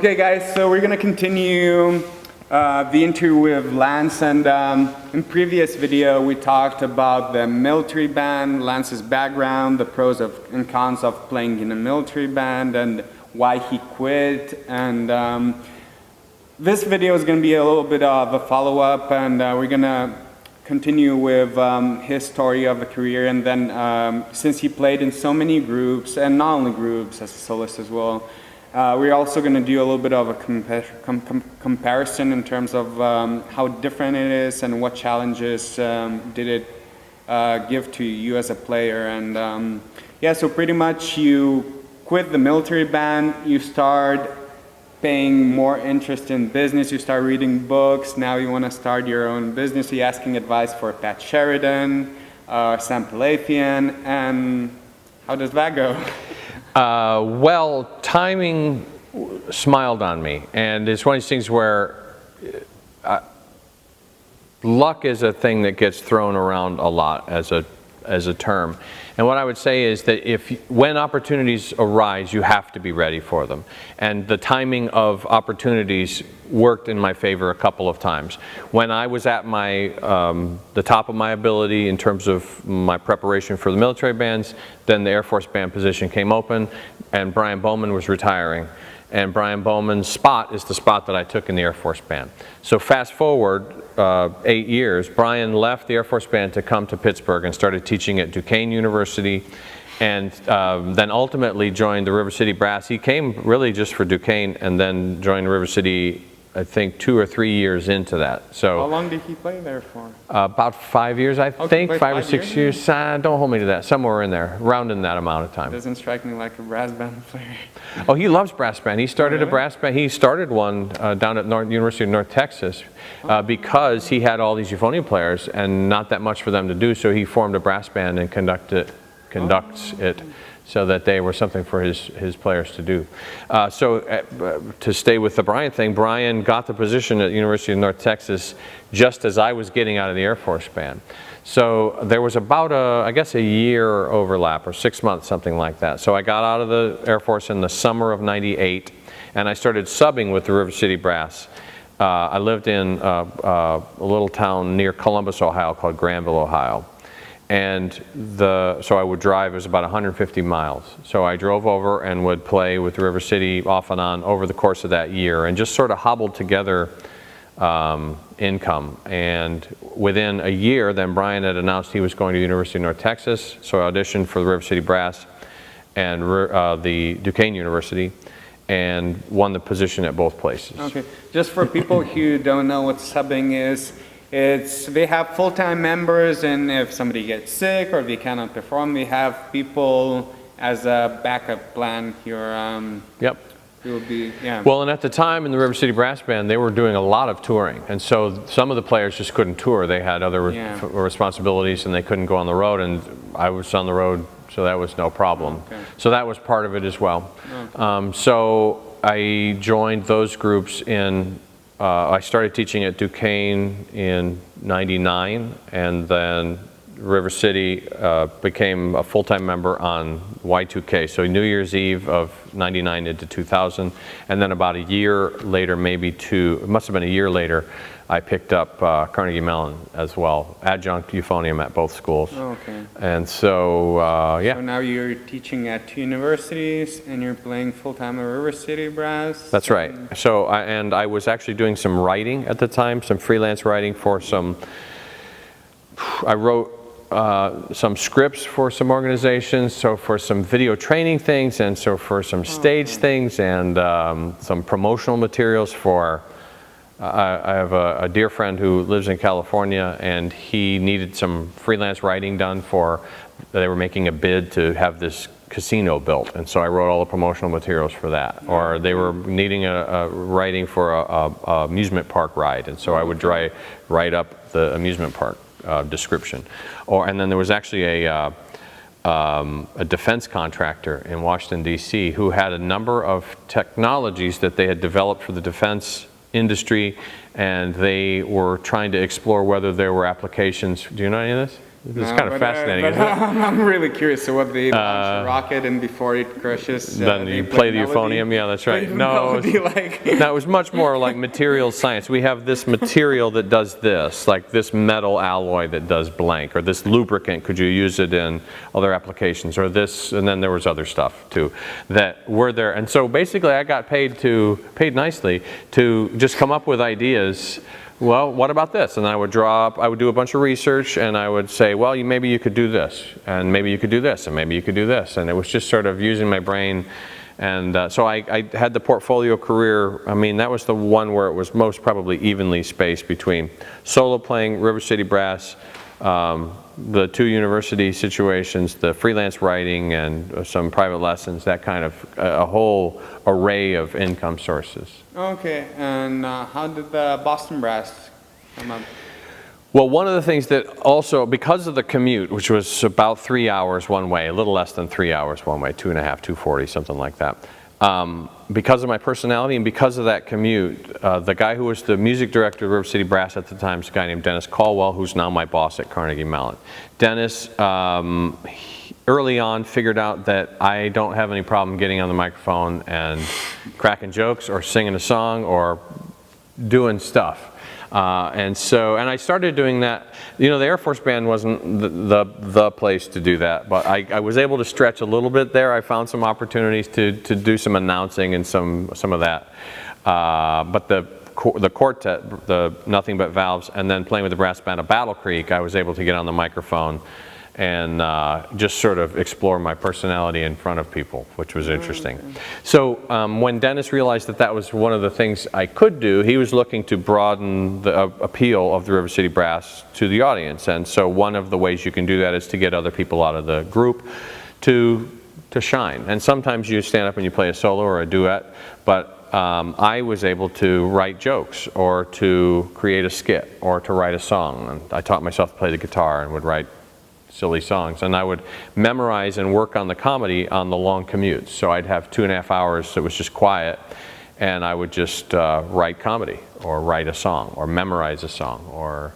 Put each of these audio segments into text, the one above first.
Okay guys, so we're gonna continue the interview with Lance, and in previous video we talked about the military band, Lance's background, the pros and cons of playing in a military band, and why he quit. And this video is gonna be a little bit of a follow-up, and we're gonna continue with his story of a career. And then since he played in so many groups, and not only groups, as a soloist as well, we're also going to do a little bit of a comparison in terms of how different it is and what challenges did it give to you as a player. And yeah, so pretty much you quit the military band, you start paying more interest in business, you start reading books, now you want to start your own business, you're asking advice for Pat Sheridan, Sam Palafian, and how does that go? Well, timing smiled on me, and it's one of these things where luck is a thing that gets thrown around a lot as a term. And what I would say is that when opportunities arise, you have to be ready for them. And the timing of opportunities worked in my favor a couple of times. When I was at the top of my ability in terms of my preparation for the military bands, then the Air Force band position came open, and Brian Bowman was retiring. And Brian Bowman's spot is the spot that I took in the Air Force band. So fast forward 8 years, Brian left the Air Force band to come to Pittsburgh and started teaching at Duquesne University, and then ultimately joined the River City Brass. He came really just for Duquesne and then joined River City, I think 2 or 3 years into that. So how long did he play there for? About 5 years, I think, 5 or 6 years. Don't hold me to that. Somewhere in there, around in that amount of time. Doesn't strike me like a brass band player. Oh, he loves brass band. He started a brass band. He started one down at University of North Texas because he had all these euphonium players and not that much for them to do. So he formed a brass band and conducts it so that they were something for his players to do. To stay with the Brian thing, Brian got the position at the University of North Texas just as I was getting out of the Air Force band. So there was about I guess a year overlap, or 6 months, something like that. So I got out of the Air Force in the summer of '98, and I started subbing with the River City Brass. I lived in a little town near Columbus, Ohio called Granville, Ohio. And so I would drive, it was about 150 miles. So I drove over and would play with River City off and on over the course of that year, and just sort of hobbled together income. And within a year, then Brian had announced he was going to the University of North Texas, so I auditioned for the River City Brass and the Duquesne University, and won the position at both places. Okay, just for people who don't know what subbing is, they have full-time members, and if somebody gets sick or they cannot perform, they have people as a backup plan here. Yep. It would be, yeah. Well, and at the time in the River City Brass Band, they were doing a lot of touring, and so some of the players just couldn't tour. They had other responsibilities, and they couldn't go on the road, and I was on the road, so that was no problem. Okay. So that was part of it as well. Okay. So I joined those groups I started teaching at Duquesne in '99, and then River City became a full-time member on Y2K, so New Year's Eve of '99 into 2000, and then about a year later, maybe two, it must have been a year later, I picked up Carnegie Mellon as well, adjunct euphonium at both schools. Oh, okay. And so, yeah. So now you're teaching at 2 universities, and you're playing full-time at River City Brass? That's right. So, I was actually doing some writing at the time, some freelance writing for I wrote some scripts for some organizations, so for some video training things, and so for some stage things, and some promotional materials for I have a dear friend who lives in California, and he needed some freelance writing done they were making a bid to have this casino built, and so I wrote all the promotional materials for that. Or they were needing a writing for a amusement park ride, and so I would write up the amusement park description. And then there was actually a defense contractor in Washington, D.C. who had a number of technologies that they had developed for the defense industry, and they were trying to explore whether there were applications. Do you know any of this? It's kind of fascinating, but isn't it? I'm really curious. So what, they launch a rocket and before it crashes, Then they you play the melody? euphonium, yeah, that's right. Play the No, melody, like... no, it was much more like material science. We have this material that does this, like this metal alloy that does blank, or this lubricant, could you use it in other applications, or this, and then there was other stuff too that were there. And so basically I got paid nicely to just come up with ideas. Well, what about this? And I would do a bunch of research, and I would say, well, maybe you could do this, and maybe you could do this, and maybe you could do this. And it was just sort of using my brain. And so I had the portfolio career. I mean, that was the one where it was most probably evenly spaced between solo playing, River City Brass, the 2 university situations, the freelance writing, and some private lessons, that kind of a whole array of income sources. Okay, and how did the Boston Brass come up? Well, one of the things that also, because of the commute, which was about 3 hours one way, a little less than 3 hours one way, 2.5, 2:40, something like that. Because of my personality and because of that commute, the guy who was the music director of River City Brass at the time is a guy named Dennis Caldwell, who's now my boss at Carnegie Mellon. Dennis, early on, figured out that I don't have any problem getting on the microphone and cracking jokes or singing a song or doing stuff. And I started doing that. You know, the Air Force Band wasn't the place to do that, but I was able to stretch a little bit there. I found some opportunities to do some announcing and some of that. But the quartet, the Nothing But Valves, and then playing with the brass band at Battle Creek, I was able to get on the microphone and just sort of explore my personality in front of people, which was interesting. So when Dennis realized that that was one of the things I could do, he was looking to broaden the appeal of the River City Brass to the audience. And so one of the ways you can do that is to get other people out of the group to shine. And sometimes you stand up and you play a solo or a duet, but I was able to write jokes or to create a skit or to write a song. And I taught myself to play the guitar and would write silly songs, and I would memorize and work on the comedy on the long commutes. So I'd have 2.5 hours that was just quiet, and I would just write comedy or write a song or memorize a song, or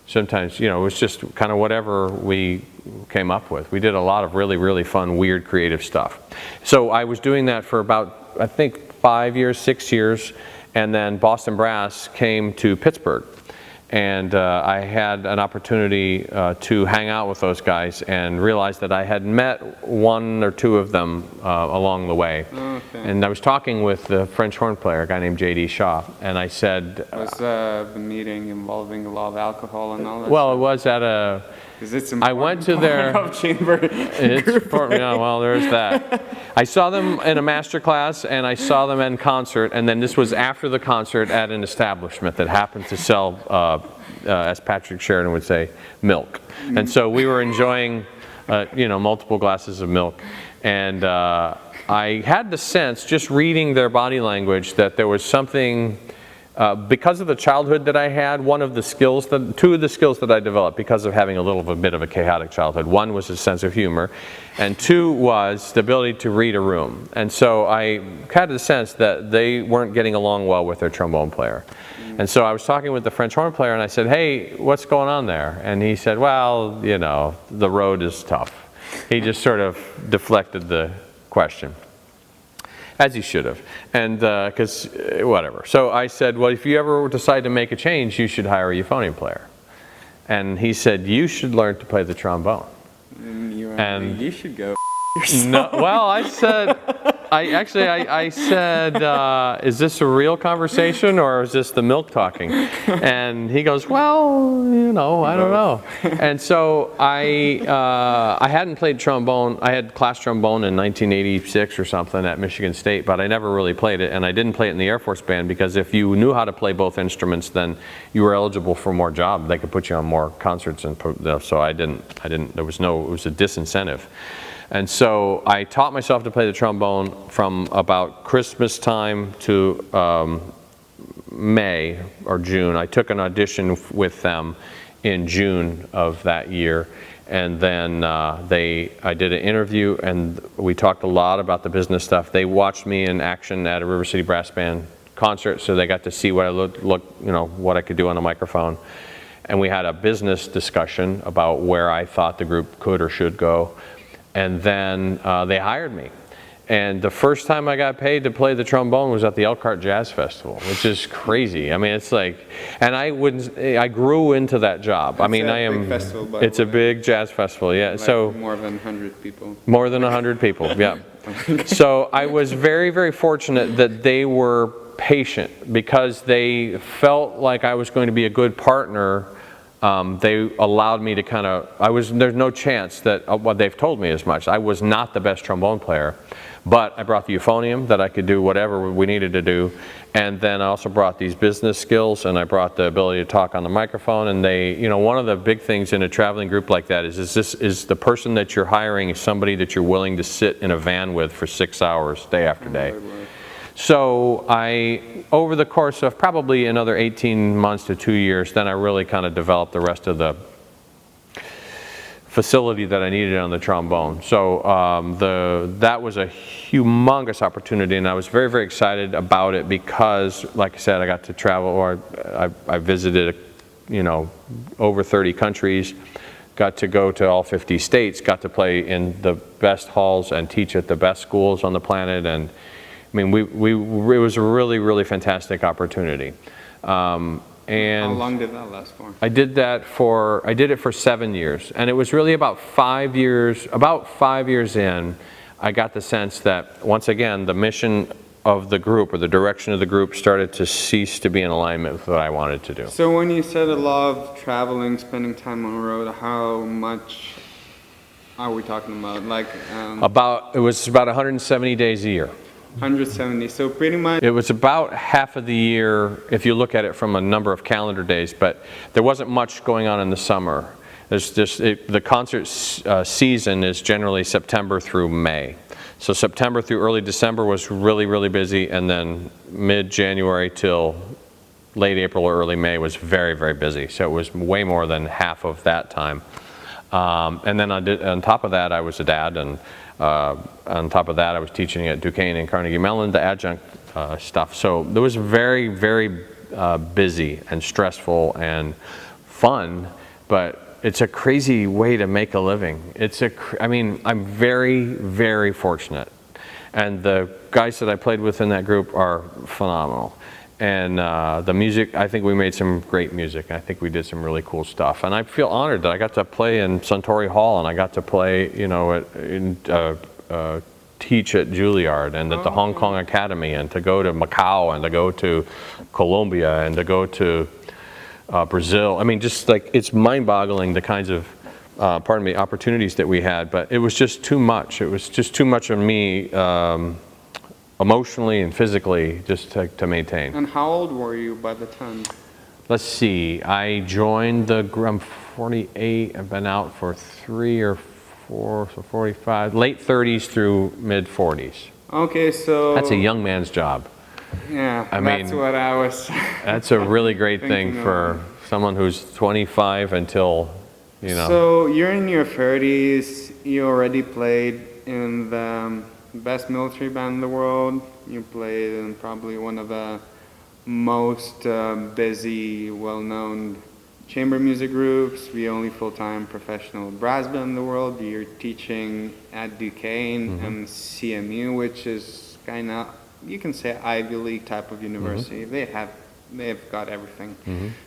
sometimes, you know, it was just kind of whatever we came up with. We did a lot of really, really fun, weird, creative stuff. So I was doing that for about, I think, 5 years, 6 years, and then Boston Brass came to Pittsburgh. And I had an opportunity to hang out with those guys and realized that I had met 1 or 2 of them along the way. Okay. And I was talking with the French horn player, a guy named J.D. Shaw, and I said... Was the meeting involving a lot of alcohol and all that? Well, it was at a... I went to their chamber. It's important. Yeah, well, there's that. I saw them in a master class, and I saw them in concert, and then this was after the concert at an establishment that happened to sell, as Patrick Sheridan would say, milk. And so we were enjoying, you know, multiple glasses of milk, and I had the sense, just reading their body language, that there was something. Because of the childhood that I had, 2 of the skills that I developed because of having a bit of a chaotic childhood. 1 was a sense of humor, and 2 was the ability to read a room. And so I had the sense that they weren't getting along well with their trombone player. And so I was talking with the French horn player, and I said, "Hey, what's going on there?" And he said, "Well, you know, the road is tough." He just sort of deflected the question. As he should have, and because whatever. So I said, well, if you ever decide to make a change, you should hire a euphonium player. And he said, you should learn to play the trombone. And you should go yourself. No, well, I said, I said, is this a real conversation or is this the milk talking? And he goes, well, you know, I don't know. And so I hadn't played trombone. I had class trombone in 1986 or something at Michigan State, but I never really played it, and I didn't play it in the Air Force Band because if you knew how to play both instruments, then you were eligible for more jobs. They could put you on more concerts, and so I didn't. It was a disincentive. And so I taught myself to play the trombone from about Christmas time to May or June. I took an audition with them in June of that year, and then I did an interview, and we talked a lot about the business stuff. They watched me in action at a River City Brass Band concert, so they got to see what I looked, you know, what I could do on a microphone. and we had a business discussion about where I thought the group could or should go, and then they hired me. And the first time I got paid to play the trombone was at the Elkhart Jazz Festival, which is crazy. I mean, it's like, and I grew into that job. I mean, it's a big jazz festival, yeah. Like so more than 100 people. More than 100 people, yeah. So I was very, very fortunate that they were patient because they felt like I was going to be a good partner. They allowed me to kind of, there's no chance that, well, they've told me as much. I was not the best trombone player, but I brought the euphonium that I could do whatever we needed to do. And then I also brought these business skills, and I brought the ability to talk on the microphone. And they, you know, one of the big things in a traveling group like that is the person that you're hiring is somebody that you're willing to sit in a van with for 6 hours, day after day. So over the course of probably another 18 months to 2 years, then I really kind of developed the rest of the facility that I needed on the trombone. So that was a humongous opportunity, and I was very, very excited about it because, like I said, I got to travel, or I visited, you know, over 30 countries, got to go to all 50 states, got to play in the best halls and teach at the best schools on the planet, and I mean, it was a really, really fantastic opportunity. And how long did that last for? I did it for 7 years, and it was really about 5 years. About 5 years in, I got the sense that once again the mission of the group or the direction of the group started to cease to be in alignment with what I wanted to do. So when you said a lot of traveling, spending time on the road, how much are we talking about? Like it was about 170 days a year. 170, so pretty much. It was about half of the year if you look at it from a number of calendar days, but there wasn't much going on in the summer. There's just, the concert season is generally September through May. So September through early December was really, really busy, and then mid-January till late April or early May was very, very busy. So it was way more than half of that time. And then on top of that, I was a dad, and on top of that, I was teaching at Duquesne and Carnegie Mellon, the adjunct stuff. So it was very, very busy and stressful and fun, but it's a crazy way to make a living. I mean, I'm very, very fortunate. And the guys that I played with in that group are phenomenal. And the music, I think we made some great music. I think we did some really cool stuff. And I feel honored that I got to play in Suntory Hall, and I got to play, you know, teach at Juilliard and at the Hong Kong Academy, and to go to Macau, and to go to Colombia, and to go to Brazil. I mean, just like, it's mind-boggling the kinds of, opportunities that we had, but it was just too much. It was just too much of me, emotionally and physically, just to maintain. And how old were you by the time? Let's see, I joined I'm 48, I've been out for 3 or 4, so 45, late 30s through mid 40s. Okay, so. That's a young man's job. Yeah, I that's mean, what I was. That's a really great thing for someone who's 25 until, you know. So you're in your 30s, you already played in the best military band in the world. You played in probably one of the most busy, well-known chamber music groups, the only full-time professional brass band in the world. You're teaching at Duquesne and CMU, which is kind of, you can say, Ivy League type of university. They've got everything.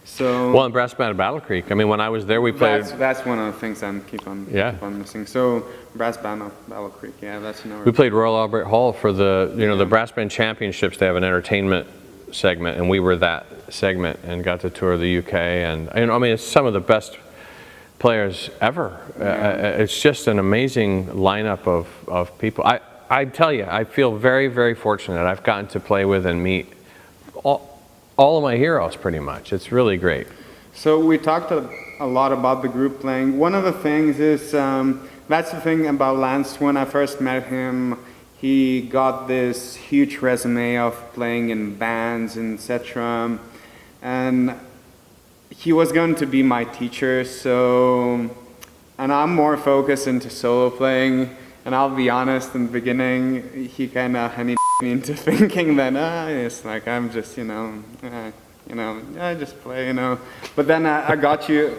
So well, in brass band at Battle Creek, I mean, when I was there, we played. That's one of the things I keep on missing. So brass band of Battle Creek, yeah, that's another. We played Royal Albert Hall for the the brass band championships. They have an entertainment segment, and we were that segment, and got to tour the UK. And I mean, it's some of the best players ever. It's just an amazing lineup of people. I tell you, I feel very, very fortunate. I've gotten to play with and meet all of my heroes, pretty much. It's really great. So we talked a lot about the group playing. One of the things is, that's the thing about Lance. When I first met him, he got this huge resume of playing in bands, etc. And he was going to be my teacher, and I'm more focused into solo playing. And I'll be honest, in the beginning, he kind of honeyed me into thinking that, it's like, I'm just, you know, I just play, you know. But then I got you.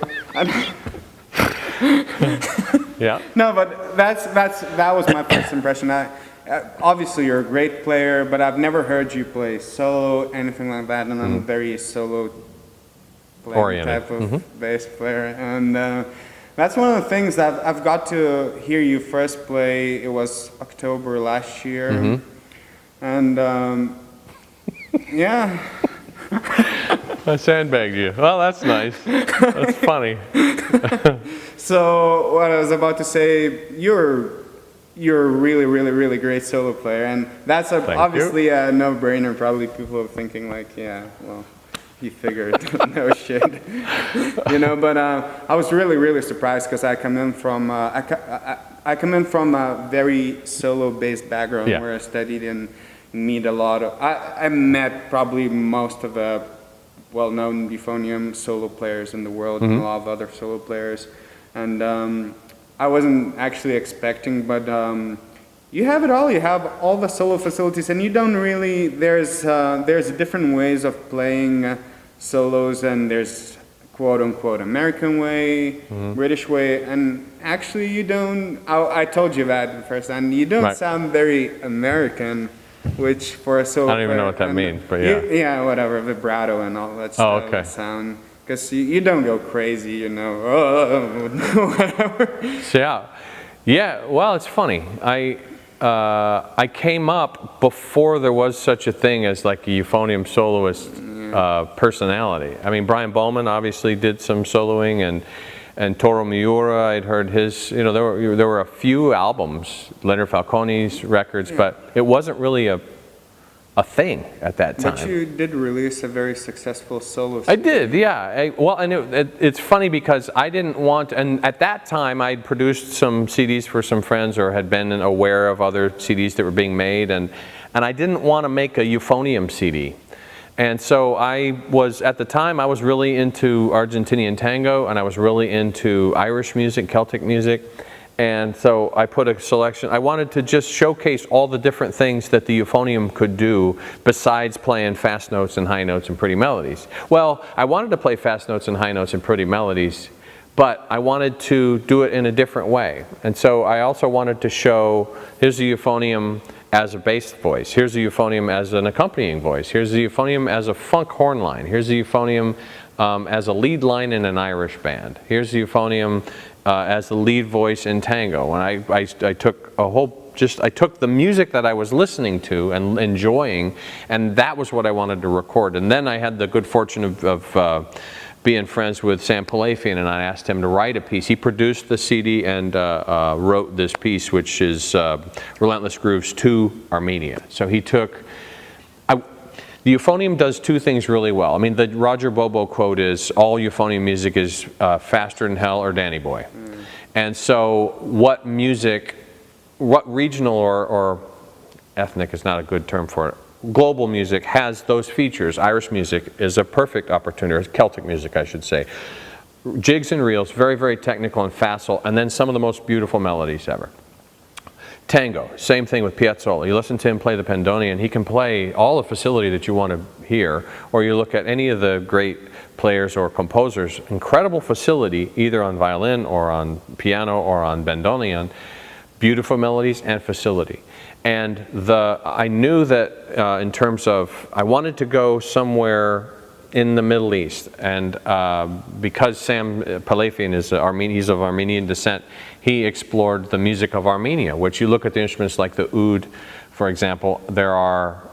Yeah. No, but that was my first impression. Obviously, you're a great player, but I've never heard you play solo, anything like that, and I'm very solo playing Oriented. type of bass player. And that's one of the things that I've got to hear you first play. It was October last year. And yeah. I sandbagged you. Well, that's nice. That's funny. So what I was about to say, you're a really, really, really great solo player, and that's obviously a no-brainer. Probably people are thinking like, yeah, well, he figured, no shit, you know. But I was really, really surprised because I come in from I come in from a very solo-based background where I studied and meet a lot of. I met probably most of the well-known euphonium solo players in the world, and a lot of other solo players. And I wasn't actually expecting, but you have it all. You have all the solo facilities, and you don't really. There's different ways of playing solos, and there's quote unquote American way, British way, and actually you don't. I told you that the first time. You don't sound very American, which for a solo. I don't even know what that means, but yeah. Yeah, whatever, vibrato and all that stuff. Sound. Because you don't go crazy, you know, whatever. So, yeah. Well, it's funny. I came up before there was such a thing as like a euphonium soloist personality. I mean, Brian Bowman obviously did some soloing, and Toro Miura. I'd heard his. You know, there were a few albums, Leonard Falcone's records, but it wasn't really a thing at that time. But you did release a very successful solo CD. I did, yeah. Well, and it's funny because I didn't want, and at that time I'd produced some CDs for some friends or had been aware of other CDs that were being made, and I didn't want to make a euphonium CD. And so at the time I was really into Argentinian tango, and I was really into Irish music, Celtic music. And so I put a selection. I wanted to just showcase all the different things that the euphonium could do besides playing fast notes and high notes and pretty melodies. Well, I wanted to play fast notes and high notes and pretty melodies, but I wanted to do it in a different way. And so I also wanted to show, here's the euphonium as a bass voice. Here's the euphonium as an accompanying voice. Here's the euphonium as a funk horn line. Here's the euphonium as a lead line in an Irish band. Here's the euphonium as the lead voice in tango. And I took a whole, I took the music that I was listening to and enjoying, and that was what I wanted to record. And then I had the good fortune of being friends with Sam Palafian, and I asked him to write a piece. He produced the CD and wrote this piece, which is Relentless Grooves to Armenia. So he took, the euphonium does two things really well. I mean, the Roger Bobo quote is, all euphonium music is faster than hell or Danny Boy. And so what music, what regional or ethnic is not a good term for it, global music has those features. Irish music is a perfect opportunity, or Celtic music I should say. Jigs and reels, very, very technical and facile, and then some of the most beautiful melodies ever. Tango, same thing with Piazzolla. You listen to him play the Pendonian, he can play all the facility that you want to hear, or you look at any of the great players or composers, incredible facility either on violin or on piano or on Pendonian, beautiful melodies and facility. And I knew that in terms of, I wanted to go somewhere in the Middle East, and because Sam Palafian is he's of Armenian descent, he explored the music of Armenia, which you look at the instruments like the oud, for example, there are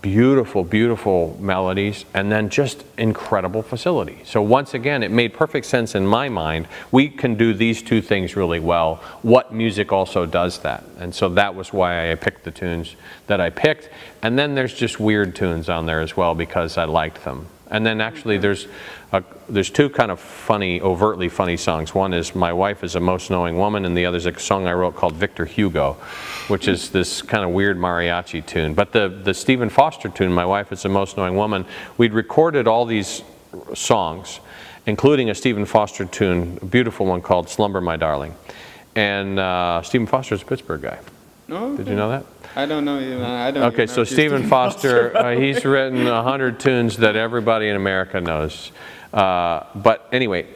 beautiful, beautiful melodies, and then just incredible facility. So once again, it made perfect sense in my mind. We can do these two things really well. What music also does that? And so that was why I picked the tunes that I picked. And then there's just weird tunes on there as well because I liked them. And then actually there's two kind of funny, overtly funny songs. One is My Wife is a Most Knowing Woman, and the other is a song I wrote called Victor Hugo, which is this kind of weird mariachi tune. But the Stephen Foster tune, My Wife is a Most Knowing Woman, we'd recorded all these songs, including a Stephen Foster tune, a beautiful one called Slumber My Darling. And Stephen Foster's a Pittsburgh guy. No. Did you know that? I don't know. I don't. Okay, even know so if you're Stephen Foster, he's written 100 tunes that everybody in America knows. But anyway,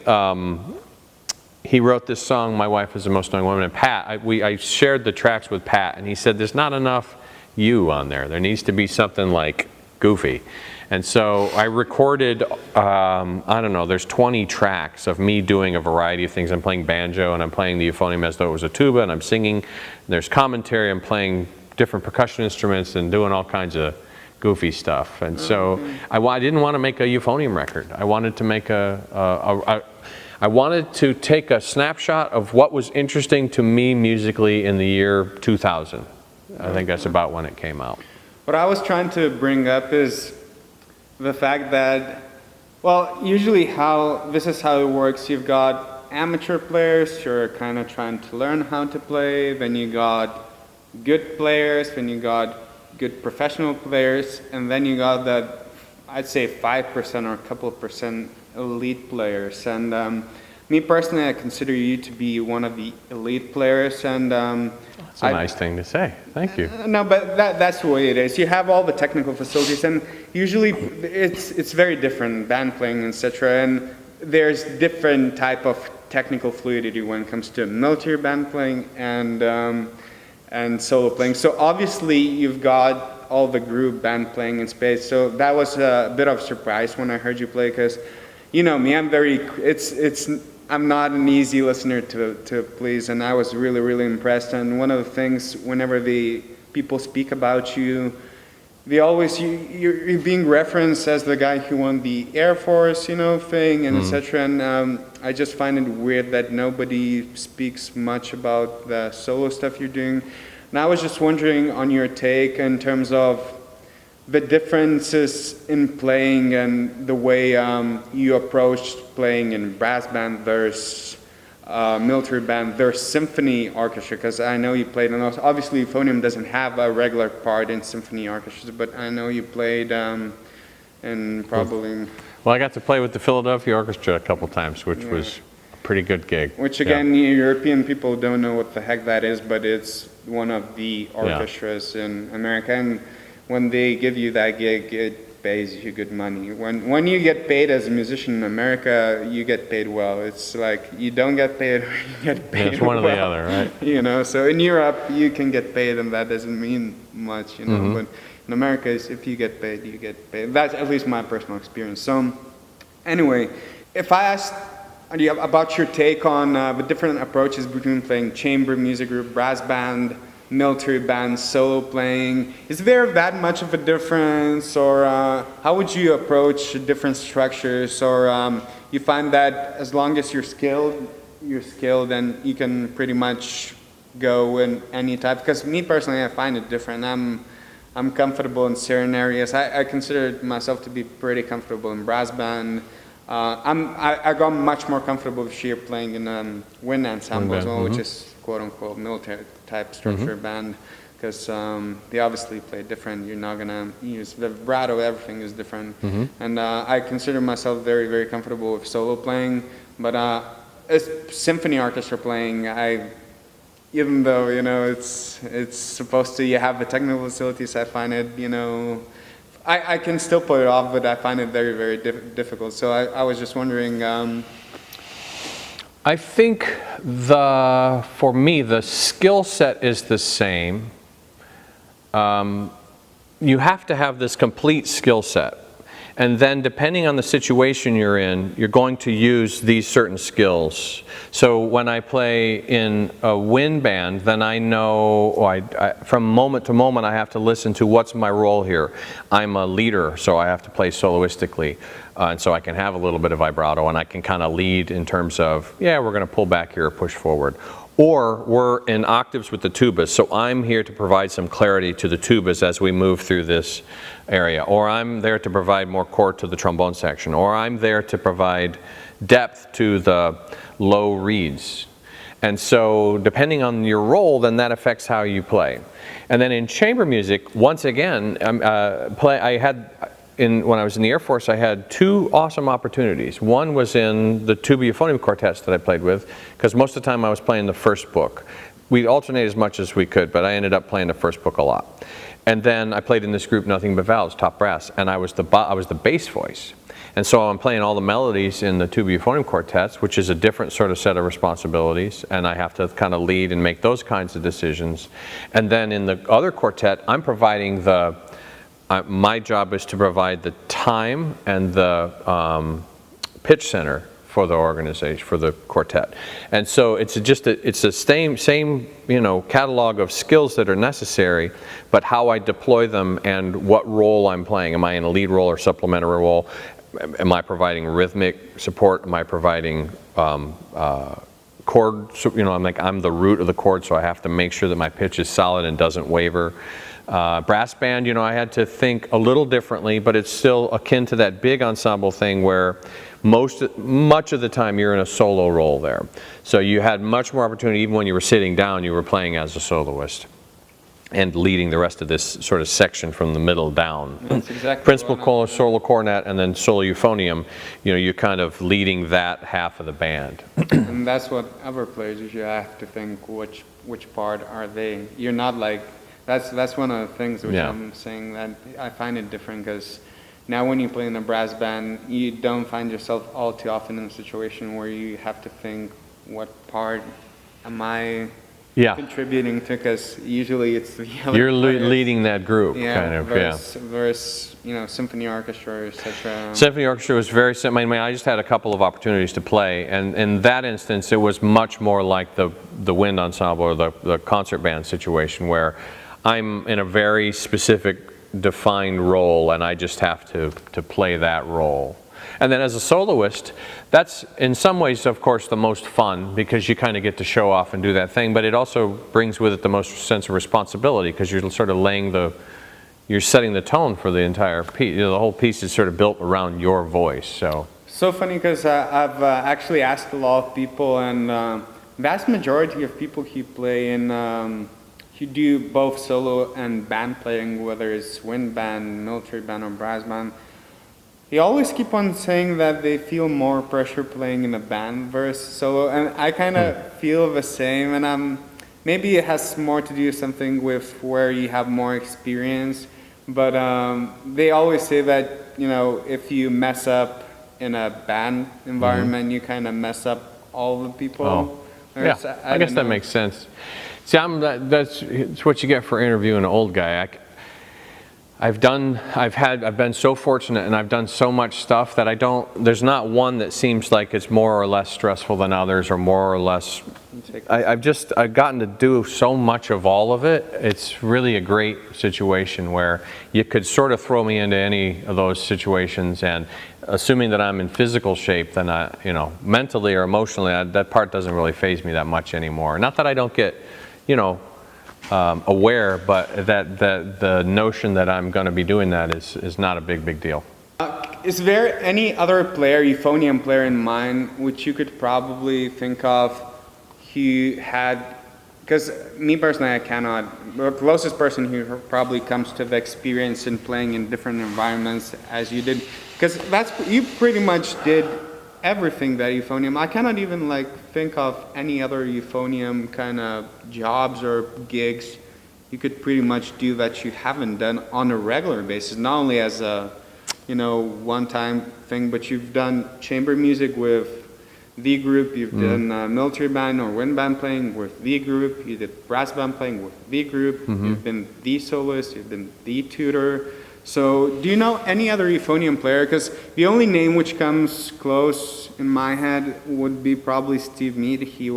he wrote this song, My Wife is the Most Annoying Woman, and Pat, I shared the tracks with Pat, and he said there's not enough you on there. There needs to be something like goofy. And so I recorded, I don't know, there's 20 tracks of me doing a variety of things. I'm playing banjo, and I'm playing the euphonium as though it was a tuba, and I'm singing. There's commentary, I'm playing different percussion instruments and doing all kinds of goofy stuff. And so I didn't want to make a euphonium record. I wanted to make I wanted to take a snapshot of what was interesting to me musically in the year 2000. I think that's about when it came out. What I was trying to bring up is the fact that, well, usually this is how it works. You've got amateur players who are kind of trying to learn how to play, then you got good players, then you got good professional players, and then you got that, I'd say 5% or a couple of percent elite players. And me personally, I consider you to be one of the elite players, and That's a nice thing to say. Thank you. No, but that's the way it is. You have all the technical facilities, and usually it's very different, band playing, etc. And there's different type of technical fluidity when it comes to military band playing and solo playing. So obviously you've got all the group band playing in space. So that was a bit of a surprise when I heard you play, because you know me, I'm not an easy listener to please, and I was really impressed. And one of the things, whenever people speak about you, they always, you're being referenced as the guy who won the Air Force, thing, and etc. And I just find it weird that nobody speaks much about the solo stuff you're doing. And I was just wondering on your take in terms of the differences in playing and the way you approached playing in brass band versus military band versus symphony orchestra, because I know you played in those. Obviously euphonium doesn't have a regular part in symphony orchestras, but I know you played in probably... Well, I got to play with the Philadelphia Orchestra a couple times, which was a pretty good gig. Which again, European people don't know what the heck that is, but it's one of the orchestras in America. And when they give you that gig, it pays you good money. When you get paid as a musician in America, you get paid well. It's like you don't get paid, or you get paid it's one or the other, right? So in Europe, you can get paid, and that doesn't mean much, But in America, if you get paid, you get paid. That's at least my personal experience. So anyway, if I asked about your take on the different approaches between playing chamber music group, brass band, military band, solo playing, is there that much of a difference, or how would you approach different structures, or you find that as long as you're skilled and you can pretty much go in any type? Because me personally, I find it different. I'm comfortable in certain areas. I consider myself to be pretty comfortable in brass band. I got much more comfortable with sheer playing in wind ensemble as well, which is quote-unquote military type structure band, because they obviously play different. You're not gonna use the vibrato, everything is different. And I consider myself very comfortable with solo playing, but as symphony orchestra playing, even though it's supposed to, you have the technical facilities, I find it I can still pull it off, but I find it very difficult. So I was just wondering. I think for me, the skill set is the same. You have to have this complete skill set. And then depending on the situation you're in, you're going to use these certain skills. So when I play in a wind band, then I know, from moment to moment, I have to listen to what's my role here. I'm a leader, so I have to play soloistically. And so I can have a little bit of vibrato, and I can kind of lead in terms of, we're going to pull back here or push forward. Or we're in octaves with the tubas, so I'm here to provide some clarity to the tubas as we move through this area. Or I'm there to provide more chord to the trombone section. Or I'm there to provide depth to the low reeds. And so depending on your role, then that affects how you play. And then in chamber music, once again, when I was in the Air Force, I had two awesome opportunities. One was in the tuba euphonium quartets that I played with, because most of the time I was playing the first book. we'd alternate as much as we could, but I ended up playing the first book a lot. And then I played in this group, Nothing But Valves, top brass, and I was the bass voice. And so I'm playing all the melodies in the tuba euphonium quartets, which is a different sort of set of responsibilities, and I have to kind of lead and make those kinds of decisions. And then in the other quartet, I'm providing the, my job is to provide the time and the pitch center for the organization, for the quartet. And so it's just it's the same you know, catalog of skills that are necessary, but how I deploy them and what role I'm playing. Am I in a lead role or supplementary role? Am I providing rhythmic support? Am I providing chord, you know, I'm the root of the chord, so I have to make sure that my pitch is solid and doesn't waver. Brass band, you know, I had to think a little differently, but it's still akin to that big ensemble thing where much of the time you're in a solo role there. So you had much more opportunity, even when you were sitting down, you were playing as a soloist and leading the rest of this sort of section from the middle down. That's exactly Principal solo cornet and then solo euphonium, you know, you're kind of leading that half of the band. And that's what other players usually have to think, which part are they? You're not like, that's one of the things which I'm saying that I find it different, because now when you play in a brass band, you don't find yourself all too often in a situation where you have to think, what part am I contributing to? Because usually it's the other You're leading that group, kind of, versus, you know, symphony orchestra, etc. Symphony orchestra was very simple. I mean, I just had a couple of opportunities to play, and in that instance, it was much more like the wind ensemble or the concert band situation, where I'm in a very specific, defined role, and I just have to play that role. And then as a soloist, that's in some ways, of course, the most fun, because you kind of get to show off and do that thing, but it also brings with it the most sense of responsibility, because you're sort of you're setting the tone for the entire piece. You know, the whole piece is sort of built around your voice. So funny, because I've actually asked a lot of people, and vast majority of people who play in who do both solo and band playing, whether it's wind band, military band, or brass band, they always keep on saying that they feel more pressure playing in a band versus solo, and I kind of feel the same, and maybe it has more to do something with where you have more experience, but they always say that, you know, if you mess up in a band environment, you kind of mess up all the people. Yeah, I guess that makes sense. See, that's what you get for interviewing an old guy. I've been so fortunate, and I've done so much stuff that there's not one that seems like it's more or less stressful than others, or more or less, I've gotten to do so much of all of it. It's really a great situation where you could sort of throw me into any of those situations, and assuming that I'm in physical shape, then you know, mentally or emotionally, that part doesn't really faze me that much anymore. Not that I don't get, you know, aware, but that the notion that I'm going to be doing that is not a big deal. Is there any other player, euphonium player in mind, which you could probably think of who had, because me personally, I cannot, the closest person who probably comes to the experience in playing in different environments as you did, because you pretty much did everything that euphonium. I cannot even think of any other euphonium kind of jobs or gigs you could pretty much do that you haven't done on a regular basis, not only as a, you know, one-time thing, but you've done chamber music with the group, you've done military band or wind band playing with the group, you did brass band playing with the group, you've been the soloist, you've been the tutor. So do you know any other euphonium player? Because the only name which comes close in my head would be probably Steve Mead. He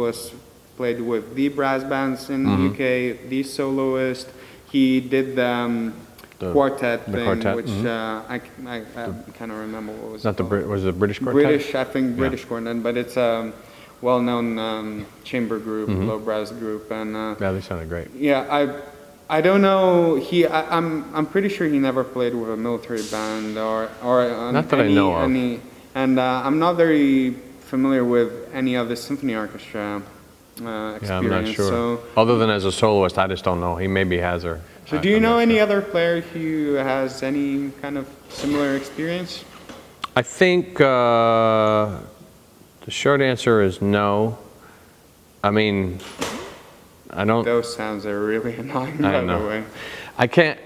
played with the brass bands in the UK, the soloist. He did the quartet thing, which I kind of remember what was it called. Was it the British quartet? British, I think British quartet, but it's a well-known chamber group, low brass group. And yeah, they sounded great. Yeah, I don't know. I'm pretty sure he never played with a military band or not that I know of. And I'm not very familiar with any of the symphony orchestra experience. Yeah, I'm not sure. So, other than as a soloist, I just don't know. He maybe has or. So do you know any other player who has any kind of similar experience? I think the short answer is no. I mean, I don't. Those sounds are really annoying, by the way. I can't.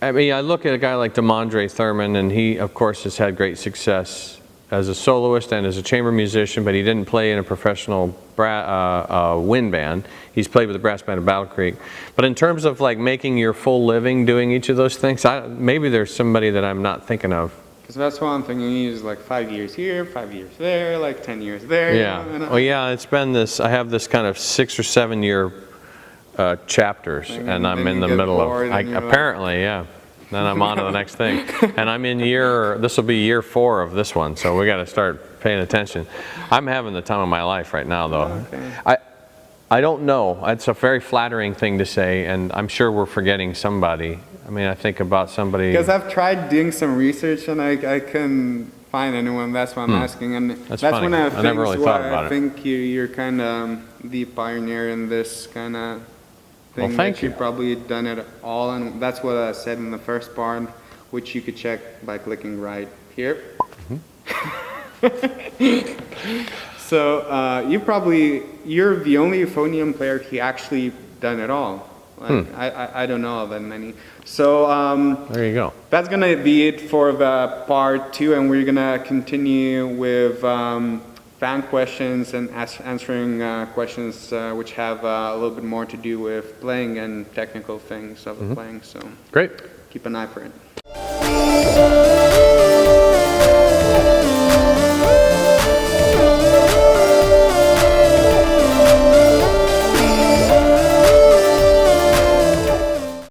I mean, I look at a guy like DeMondre Thurman, and he, of course, has had great success as a soloist and as a chamber musician, but he didn't play in a professional wind band. He's played with the brass band at Battle Creek. But in terms of like making your full living doing each of those things, maybe there's somebody that I'm not thinking of. Because that's one thing, you use like 5 years here, 5 years there, like 10 years there. Yeah. You know, Well, yeah, it's been this, I have this kind of 6 or 7 year chapters, and I'm in the middle of, apparently, yeah. Then I'm on to the next thing. And I'm in this will be year 4 of this one, so we got to start paying attention. I'm having the time of my life right now, though. Okay. I don't know. It's a very flattering thing to say, and I'm sure we're forgetting somebody. I mean, I think about somebody. Because I've tried doing some research, and I couldn't find anyone. That's why I'm asking. And that's one of the things never really thought about I think you're kind of the pioneer in this kind of thing. Well, thank you. You've probably done it all, and that's what I said in the first part, which you could check by clicking right here. So you're the only euphonium player who actually done it all. Like, I don't know that many. So there you go. That's gonna be it for the part 2, and we're gonna continue with fan questions and answering questions which have a little bit more to do with playing and technical things of the playing. So great. Keep an eye for it.